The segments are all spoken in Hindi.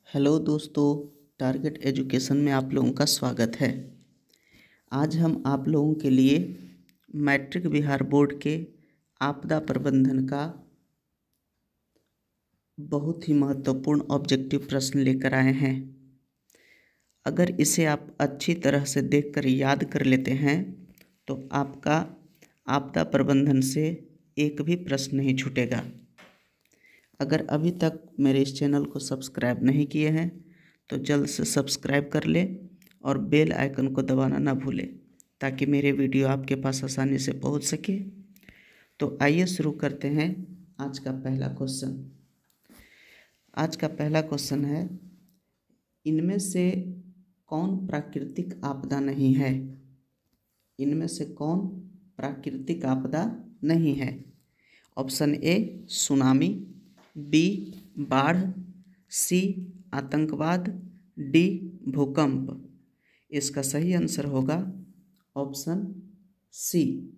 हेलो दोस्तों, टारगेट एजुकेशन में आप लोगों का स्वागत है। आज हम आप लोगों के लिए मैट्रिक बिहार बोर्ड के आपदा प्रबंधन का बहुत ही महत्वपूर्ण ऑब्जेक्टिव प्रश्न लेकर आए हैं। अगर इसे आप अच्छी तरह से देखकर याद कर लेते हैं तो आपका आपदा प्रबंधन से एक भी प्रश्न नहीं छूटेगा। अगर अभी तक मेरे इस चैनल को सब्सक्राइब नहीं किए हैं तो जल्द से सब्सक्राइब कर लें और बेल आइकन को दबाना ना भूलें ताकि मेरे वीडियो आपके पास आसानी से पहुंच सके। तो आइए शुरू करते हैं आज का पहला क्वेश्चन। आज का पहला क्वेश्चन है, इनमें से कौन प्राकृतिक आपदा नहीं है? इनमें से कौन प्राकृतिक आपदा नहीं है? ऑप्शन ए सुनामी, बी बाढ़, सी आतंकवाद, डी भूकंप। इसका सही आंसर होगा ऑप्शन सी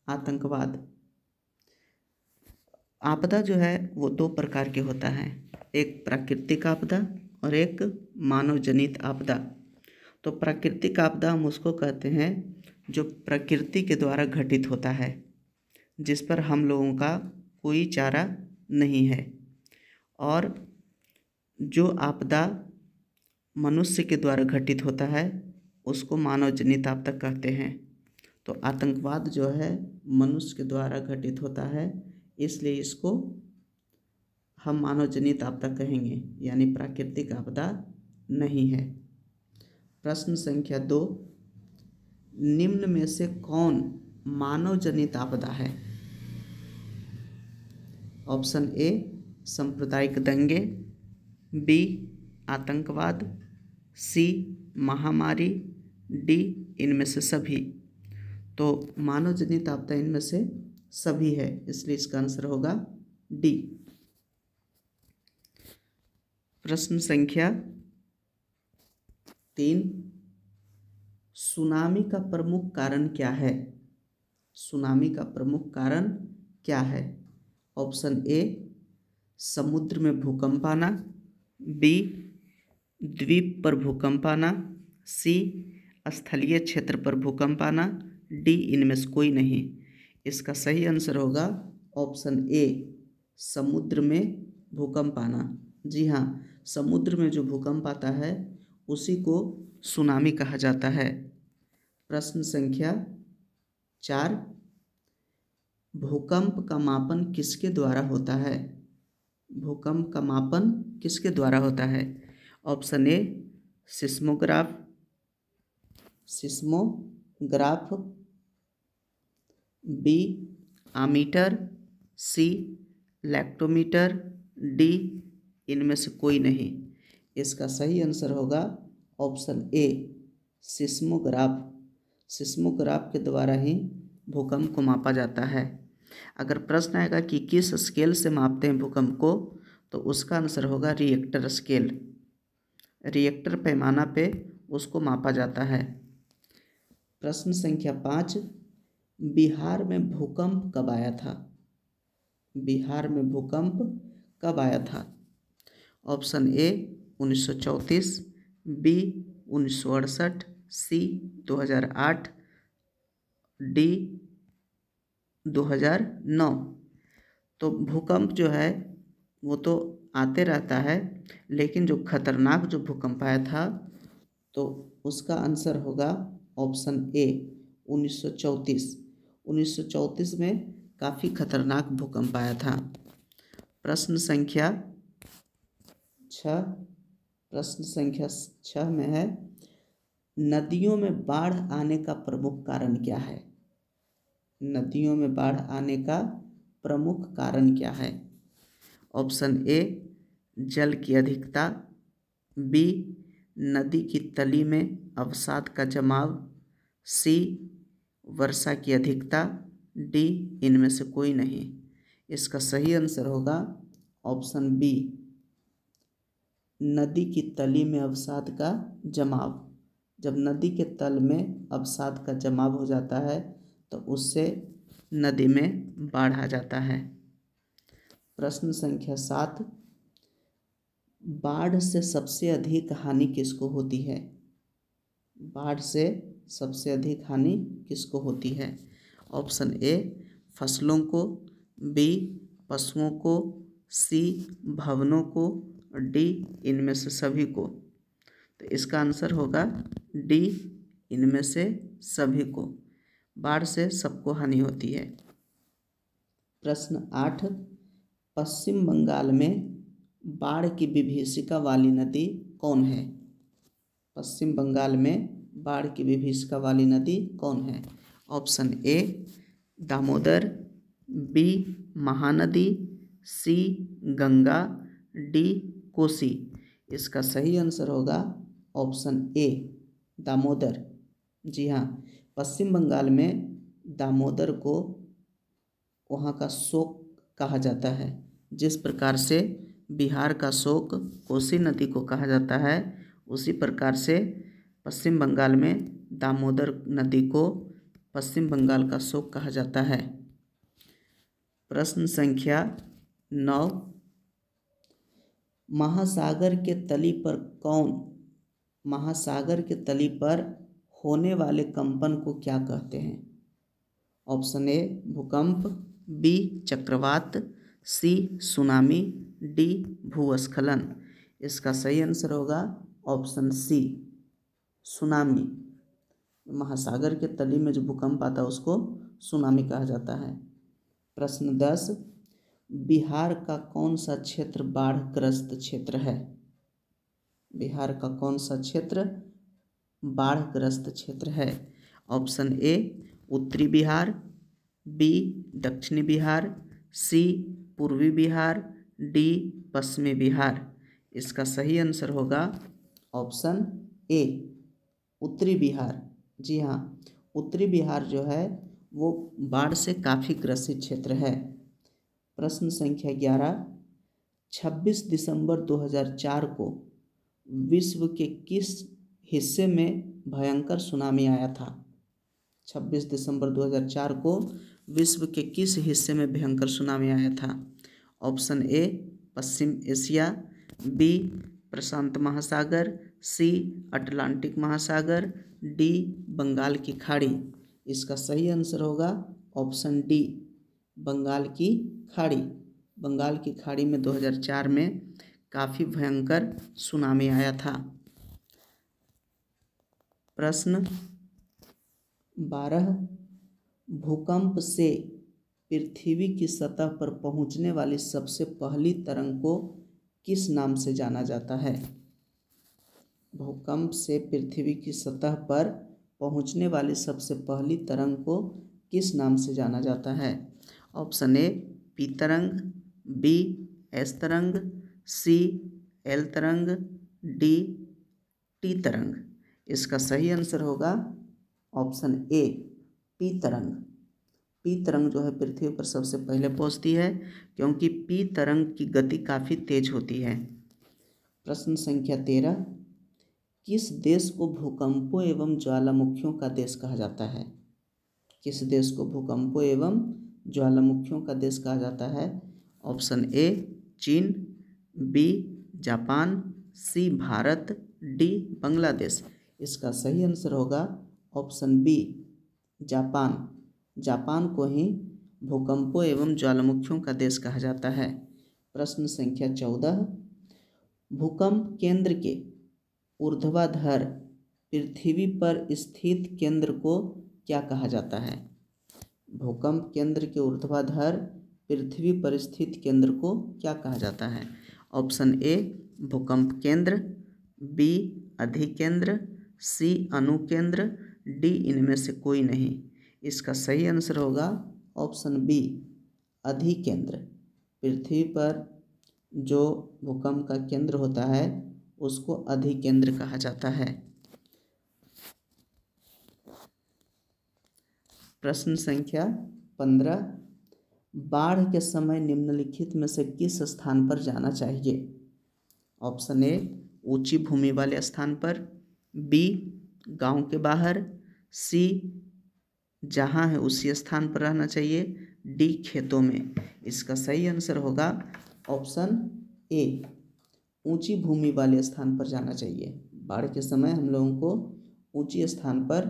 आतंकवाद। आपदा जो है वो दो प्रकार के होता है, एक प्राकृतिक आपदा और एक मानव जनित आपदा। तो प्राकृतिक आपदा हम उसको कहते हैं जो प्रकृति के द्वारा घटित होता है, जिस पर हम लोगों का कोई चारा नहीं है। और जो आपदा मनुष्य के द्वारा घटित होता है उसको मानव जनित आपदा कहते हैं। तो आतंकवाद जो है मनुष्य के द्वारा घटित होता है, इसलिए इसको हम मानव जनित आपदा कहेंगे, यानी प्राकृतिक आपदा नहीं है। प्रश्न संख्या 2, निम्न में से कौन मानव जनित आपदा है? ऑप्शन ए सांप्रदायिक दंगे, बी आतंकवाद, सी महामारी, डी इनमें से सभी। तो मानव जनित आपदा इनमें से सभी है, इसलिए इसका आंसर होगा डी। प्रश्न संख्या 3, सुनामी का प्रमुख कारण क्या है? सुनामी का प्रमुख कारण क्या है? ऑप्शन ए समुद्र में भूकंप आना, बी द्वीप पर भूकंप आना, सी स्थलीय क्षेत्र पर भूकंप आना, डी इनमें से कोई नहीं। इसका सही आंसर होगा ऑप्शन ए समुद्र में भूकंप आना। जी हाँ, समुद्र में जो भूकंप आता है उसी को सुनामी कहा जाता है। प्रश्न संख्या 4, भूकंप का मापन किसके द्वारा होता है? भूकंप का मापन किसके द्वारा होता है? Option A seismograph, B ammeter, C lactometer, D इनमें से कोई नहीं। इसका सही आंसर होगा ऑप्शन ए सिस्मोग्राफ। सिस्मोग्राफ के द्वारा ही भूकंप को मापा जाता है। अगर प्रश्न आएगा कि किस स्केल से मापते हैं भूकंप को, तो उसका आंसर होगा रिएक्टर स्केल। रिएक्टर पैमाना पे उसको मापा जाता है। प्रश्न संख्या 5, बिहार में भूकंप कब आया था? बिहार में भूकंप कब आया था? Option A 1934, B 1968, C 2008, D 2009। तो भूकंप जो है वो तो आते रहता है, लेकिन जो खतरनाक जो भूकंप आया था तो उसका आंसर होगा ऑप्शन ए 1934। 1934 में काफ़ी खतरनाक भूकंप आया था। प्रश्न संख्या 6 में है, नदियों में बाढ़ आने का प्रमुख कारण क्या है? नदियों में बाढ़ आने का प्रमुख कारण क्या है? ऑप्शन ए जल की अधिकता, बी नदी की तली में अवसाद का जमाव, सी वर्षा की अधिकता, डी इनमें से कोई नहीं। इसका सही आंसर होगा ऑप्शन बी नदी की तली में अवसाद का जमाव। जब नदी के तल में अवसाद का जमाव हो जाता है तो उससे नदी में बाढ़ आ जाता है। प्रश्न संख्या 7, बाढ़ से सबसे अधिक हानि किसको होती है? बाढ़ से सबसे अधिक हानि किसको होती है? ऑप्शन ए फसलों को, बी पशुओं को, सी भवनों को, डी इनमें से सभी को। तो इसका आंसर होगा डी इनमें से सभी को। बाढ़ से सबको हानि होती है। प्रश्न 8, पश्चिम बंगाल में बाढ़ की विभीषिका वाली नदी कौन है? पश्चिम बंगाल में बाढ़ की विभीषिका वाली नदी कौन है? Option A Damodar, B Mahanadi, C Ganga, D Kosi. इसका सही आंसर होगा ऑप्शन ए दामोदर। जी हाँ, पश्चिम बंगाल में दामोदर को वहाँ का शोक कहा जाता है। जिस प्रकार से बिहार का शोक कोसी नदी को कहा जाता है, उसी प्रकार से पश्चिम बंगाल में दामोदर नदी को पश्चिम बंगाल का शोक कहा जाता है। प्रश्न संख्या 9, महासागर के तली पर होने वाले कंपन को क्या कहते हैं? ऑप्शन ए भूकंप, बी चक्रवात, सी सुनामी, डी भूस्खलन। इसका सही आंसर होगा ऑप्शन सी सुनामी। महासागर के तली में जो भूकंप आता है उसको सुनामी कहा जाता है। प्रश्न 10, बिहार का कौन सा क्षेत्र बाढ़ग्रस्त क्षेत्र है? बिहार का कौन सा क्षेत्र बाढ़ग्रस्त क्षेत्र है? ऑप्शन ए उत्तरी बिहार, बी दक्षिणी बिहार, सी पूर्वी बिहार, डी पश्चिमी बिहार। इसका सही आंसर होगा ऑप्शन ए उत्तरी बिहार। जी हाँ, उत्तरी बिहार जो है वो बाढ़ से काफ़ी ग्रसित क्षेत्र है। प्रश्न संख्या 11, 26 दिसंबर 2004 को विश्व के किस हिस्से में भयंकर सुनामी आया था? 26 दिसंबर 2004 को विश्व के किस हिस्से में भयंकर सुनामी आया था? ऑप्शन ए पश्चिम एशिया, बी प्रशांत महासागर, सी अटलांटिक महासागर, डी बंगाल की खाड़ी। इसका सही आंसर होगा ऑप्शन डी बंगाल की खाड़ी। बंगाल की खाड़ी में 2004 में काफ़ी भयंकर सुनामी आया था। प्रश्न 12, भूकंप से पृथ्वी की सतह पर पहुंचने वाली सबसे पहली तरंग को किस नाम से जाना जाता है? भूकंप से पृथ्वी की सतह पर पहुंचने वाली सबसे पहली तरंग को किस नाम से जाना जाता है? ऑप्शन ए पी तरंग, बी एस तरंग, सी एल तरंग, डी टी तरंग। इसका सही आंसर होगा ऑप्शन ए पी तरंग। पी तरंग जो है पृथ्वी पर सबसे पहले पहुंचती है, क्योंकि पी तरंग की गति काफ़ी तेज होती है। प्रश्न संख्या 13, किस देश को भूकंपों एवं ज्वालामुखियों का देश कहा जाता है? किस देश को भूकंपों एवं ज्वालामुखियों का देश कहा जाता है? ऑप्शन ए चीन, बी जापान, सी भारत, डी बांग्लादेश। इसका सही आंसर होगा ऑप्शन बी जापान। जापान को ही भूकंपों एवं ज्वालामुखियों का देश कहा जाता है। प्रश्न संख्या 14, भूकंप केंद्र के ऊर्ध्वाधर पृथ्वी पर स्थित केंद्र को क्या कहा जाता है? भूकंप केंद्र के ऊर्ध्वाधर पृथ्वी पर स्थित केंद्र को क्या कहा जाता है? ऑप्शन ए भूकंप केंद्र, बी अधिकेंद्र, सी अणुकेंद्र, डी इनमें से कोई नहीं। इसका सही आंसर होगा ऑप्शन बी अधिकेंद्र। पृथ्वी पर जो भूकंप का केंद्र होता है उसको अधिकेंद्र कहा जाता है। प्रश्न संख्या 15, बाढ़ के समय निम्नलिखित में से किस स्थान पर जाना चाहिए? ऑप्शन ए ऊंची भूमि वाले स्थान पर, बी गांव के बाहर, सी जहां है उसी स्थान पर रहना चाहिए, डी खेतों में। इसका सही आंसर होगा ऑप्शन ए ऊंची भूमि वाले स्थान पर जाना चाहिए। बाढ़ के समय हम लोगों को ऊंची स्थान पर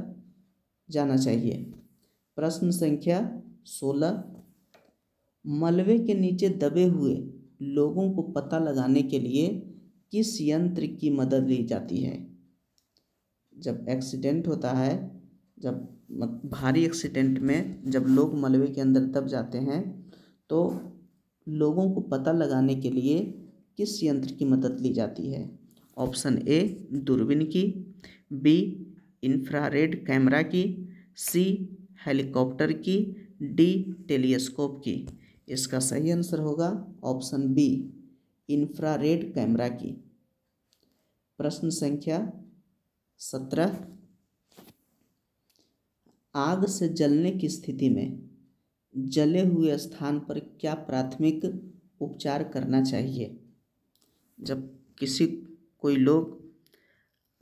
जाना चाहिए। प्रश्न संख्या 16, मलबे के नीचे दबे हुए लोगों को पता लगाने के लिए किस यंत्र की मदद ली जाती है? जब एक्सीडेंट होता है, जब भारी एक्सीडेंट में जब लोग मलबे के अंदर दब जाते हैं तो लोगों को पता लगाने के लिए किस यंत्र की मदद ली जाती है? ऑप्शन ए दूरबीन की, बी इंफ्रारेड कैमरा की, सी हेलीकॉप्टर की, डी टेलीस्कोप की। इसका सही आंसर होगा ऑप्शन बी इंफ्रारेड कैमरा की। प्रश्न संख्या 17, आग से जलने की स्थिति में जले हुए स्थान पर क्या प्राथमिक उपचार करना चाहिए? जब कोई लोग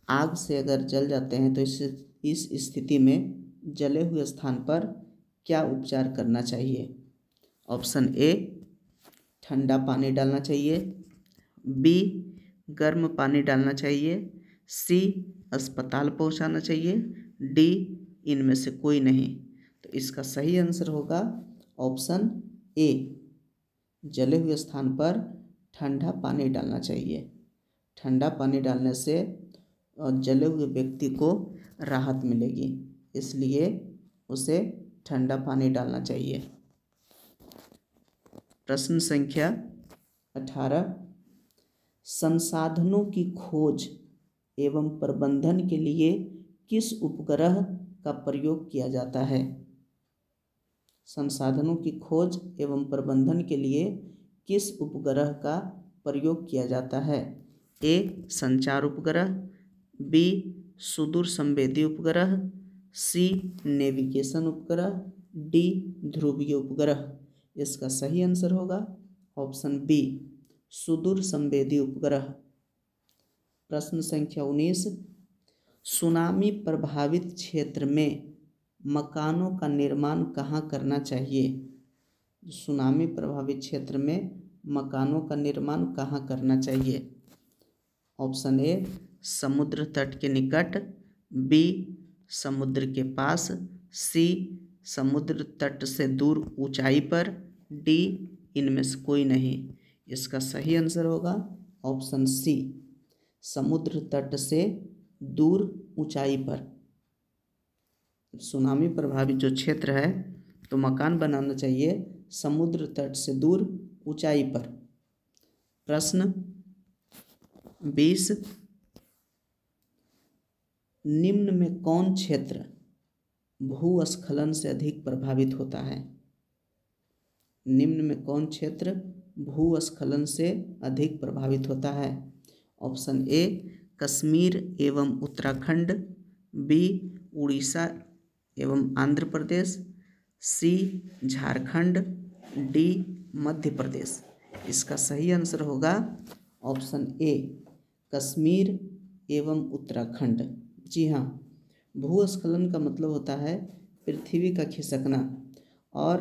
आग से अगर जल जाते हैं तो इस स्थिति में जले हुए स्थान पर क्या उपचार करना चाहिए? ऑप्शन ए ठंडा पानी डालना चाहिए, बी गर्म पानी डालना चाहिए, सी अस्पताल पहुंचाना चाहिए, डी इनमें से कोई नहीं। तो इसका सही आंसर होगा ऑप्शन ए जले हुए स्थान पर ठंडा पानी डालना चाहिए। ठंडा पानी डालने से जले हुए व्यक्ति को राहत मिलेगी, इसलिए उसे ठंडा पानी डालना चाहिए। प्रश्न संख्या 18, संसाधनों की खोज एवं प्रबंधन के लिए किस उपग्रह का प्रयोग किया जाता है? संसाधनों की खोज एवं प्रबंधन के लिए किस उपग्रह का प्रयोग किया जाता है? ए संचार उपग्रह, बी सुदूर संवेदी उपग्रह, सी नेविगेशन उपग्रह, डी ध्रुवीय उपग्रह। इसका सही आंसर होगा ऑप्शन बी सुदूर संवेदी उपग्रह। प्रश्न संख्या 19, सुनामी प्रभावित क्षेत्र में मकानों का निर्माण कहाँ करना चाहिए? सुनामी प्रभावित क्षेत्र में मकानों का निर्माण कहाँ करना चाहिए? ऑप्शन ए समुद्र तट के निकट, बी समुद्र के पास, सी समुद्र तट से दूर ऊंचाई पर, डी इनमें से कोई नहीं। इसका सही आंसर होगा ऑप्शन सी समुद्र तट से दूर ऊंचाई पर। सुनामी प्रभावित जो क्षेत्र है तो मकान बनाना चाहिए समुद्र तट से दूर ऊंचाई पर। प्रश्न 20, निम्न में कौन क्षेत्र भूस्खलन से अधिक प्रभावित होता है? निम्न में कौन क्षेत्र भूस्खलन से अधिक प्रभावित होता है? ऑप्शन ए कश्मीर एवं उत्तराखंड, बी उड़ीसा एवं आंध्र प्रदेश, सी झारखंड, डी मध्य प्रदेश। इसका सही आंसर होगा ऑप्शन ए कश्मीर एवं उत्तराखंड। जी हाँ, भूस्खलन का मतलब होता है पृथ्वी का खिसकना, और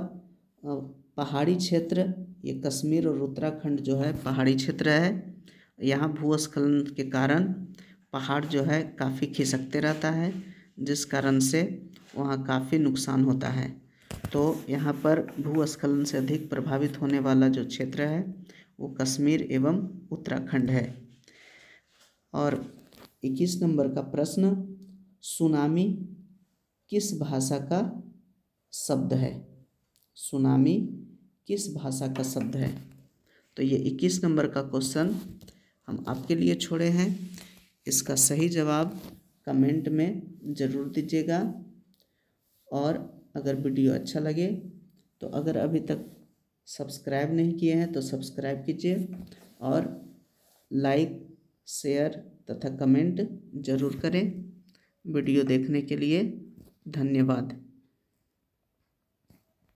पहाड़ी क्षेत्र ये कश्मीर और उत्तराखंड जो है पहाड़ी क्षेत्र है। यहाँ भूस्खलन के कारण पहाड़ जो है काफ़ी खिसकते रहता है, जिस कारण से वहाँ काफ़ी नुकसान होता है। तो यहाँ पर भूस्खलन से अधिक प्रभावित होने वाला जो क्षेत्र है वो कश्मीर एवं उत्तराखंड है। और 21 नंबर का प्रश्न, सुनामी किस भाषा का शब्द है? सुनामी किस भाषा का शब्द है? तो ये 21 नंबर का क्वेश्चन हम आपके लिए छोड़े हैं। इसका सही जवाब कमेंट में ज़रूर दीजिएगा। और अगर वीडियो अच्छा लगे तो अगर अभी तक सब्सक्राइब नहीं किए हैं तो सब्सक्राइब कीजिए, और लाइक शेयर तथा कमेंट ज़रूर करें। वीडियो देखने के लिए धन्यवाद।